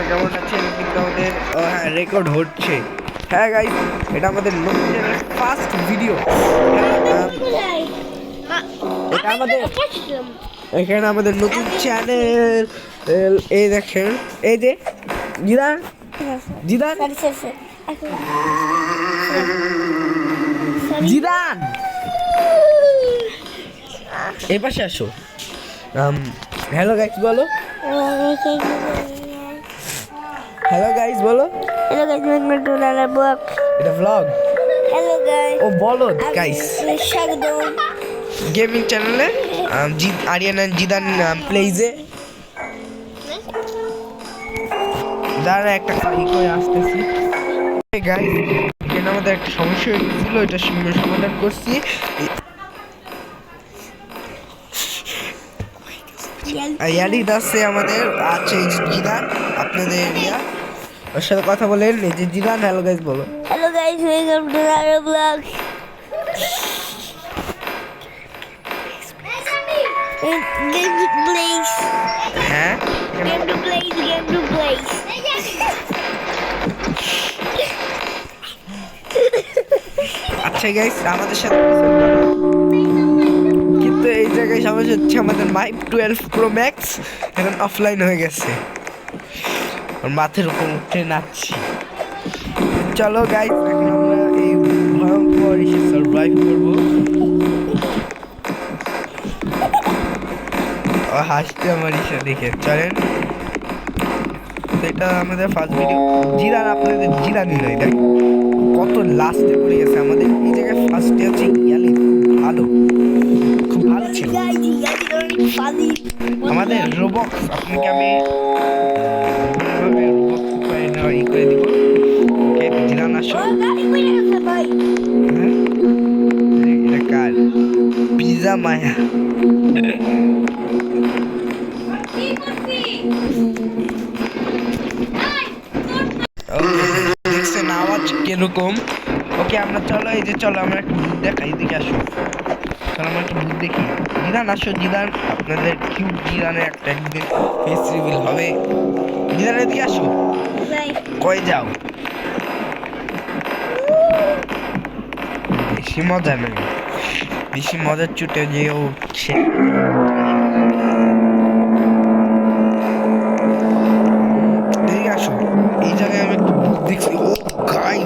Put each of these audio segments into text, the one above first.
কেমন আছেন? কিন্তু আমাদের রেকর্ড হচ্ছে। হ্যাঁ গাইস, এটা আমাদের নতুন ফার্স্ট ভিডিও। এটা আমাদের এখানে আমাদের নতুন চ্যানেল। এই দেখেন, এই যে জিদান জিদান জিদান এই পাশে আসো। হ্যালো গাইস বলো, হ্যালো গাইস বলো। Hello guys, welcome to another vlog. এটা ভ্লগ। Hello guys. ও বলো গাইস, স্বাগতম গেমিং চ্যানেলে আরিয়ান এন্ড জিদান প্লেজে। দাঁড়া একটা কাজ করে আসতেছি। গাইস, এখানে আমাদের একটা সমস্যা হয়েছিল, এটা সমাধান করছি। ইয়ারিদ আছে আমাদের, আছে এই যে জিদান, আপনাদের এরিয়া। ওর সাথে কথা বলেন। এই যে জিদান, হ্যালো গাইস বলো। Hello guys, welcome to another vlog. Game to place. হ্যাঁ, Game to place. Game to place. আচ্ছা গাইস, আমাদের সাথে কিন্তু এই জায়গায় সমস্যা হচ্ছে, আমাদের মাইক 12 প্রো ম্যাক্স এখন অফলাইন হয়ে গেছে। আর মাথার উপর উঠে নাচছি। চলো গাইস, এখন আমরা এই ভয়ঙ্কর এসে সার্ভাইভ করবো। হাসতে আমার ইসে দেখে চলেন। এটা আমাদের ফার্স্ট ভিডিও। জিরান, আপনাদের জিরানি নয়, দেখ কত লাস্টে পড়ে গেছে। আমাদের এই জায়গায় ফার্স্টে হচ্ছে ইয়ালি, ভালো, খুব ভালো ছিল আমাদের রোবক্স। আপনাকে আমি ই করে দিব। ওকে জিরান আসো। এটা কার পিজা মায়া? দেখছেন আওয়াজ কিরকম? ওকে আমরা চলো, এই যে চলো আমরা একটা ভূত দেখাই, এদিকে আসো। চলো আমরা একটা ভূত দেখি। জিদান আসো, জিদান আপনাদের কিউট জিদানের একটা একদিন ফেস রিভিল হবে। জিদান এদিকে আসো। কই যাও? বেশি মজা নেই, বেশি মজার চুটে যেও সে। এদিকে আসো, এই জায়গায় আমি একটু ভূত দেখছি। ও গাই,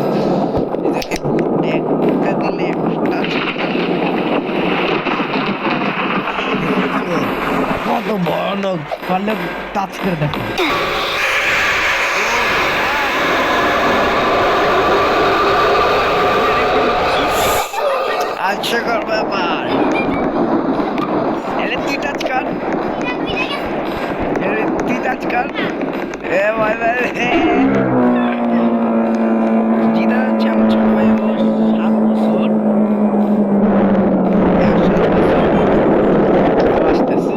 একটা দিলে কত ভয়ানক, পারলে টাচ করে দেখো। আচ্ছা কর ব্যাপার, এলে তুই টাচ কর, তুই টাচ কর। এ ভাই ভাই, জিনা হচ্ছে আমার ছোট ভাই, ও 7 বছর। আসতেছে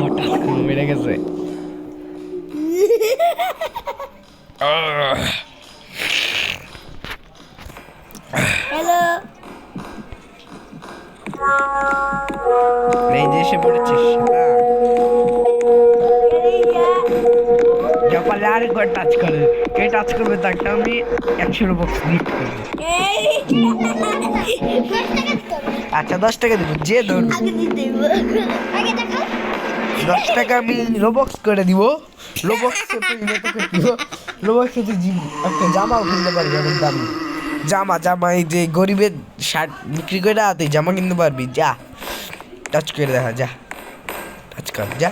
হঠাৎ করে মেরে গেছে। Hello. এই যে এসে পড়েছিস পারলে আরেকবার টাচ করে। কে টাচ করবে তাকে আমি 100 রুবক্স গিফট করবো। আচ্ছা 10 টাকা দিব, যে ধরুন 10 টাকা আমি রোবক্স করে দিব। রোবক্স দিব, রোবক্স একটা জামাও কিনতে পারবি অনেক দামি জামা। জামা এই যে গরিবের শার্ট বিক্রি করে তুই জামা কিনতে পারবি। যা টাচ করে দেখা, যা টাচ কর, যা।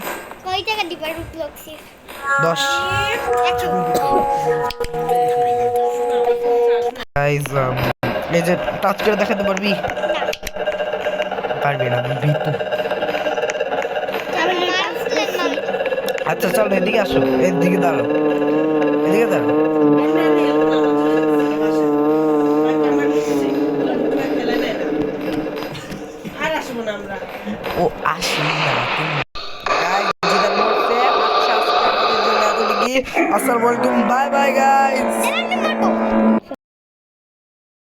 10 গাইস, এই যে টাচ করে দেখাতে পারবি? পারবি না, ভীতু। আচ্ছা চল এদিকে আসো, এদিকে দাঁড়াও, এদিকে দাঁড়াও। ও আসি না তুমি। আসসালামু আলাইকুম, বাই বাই গাইস।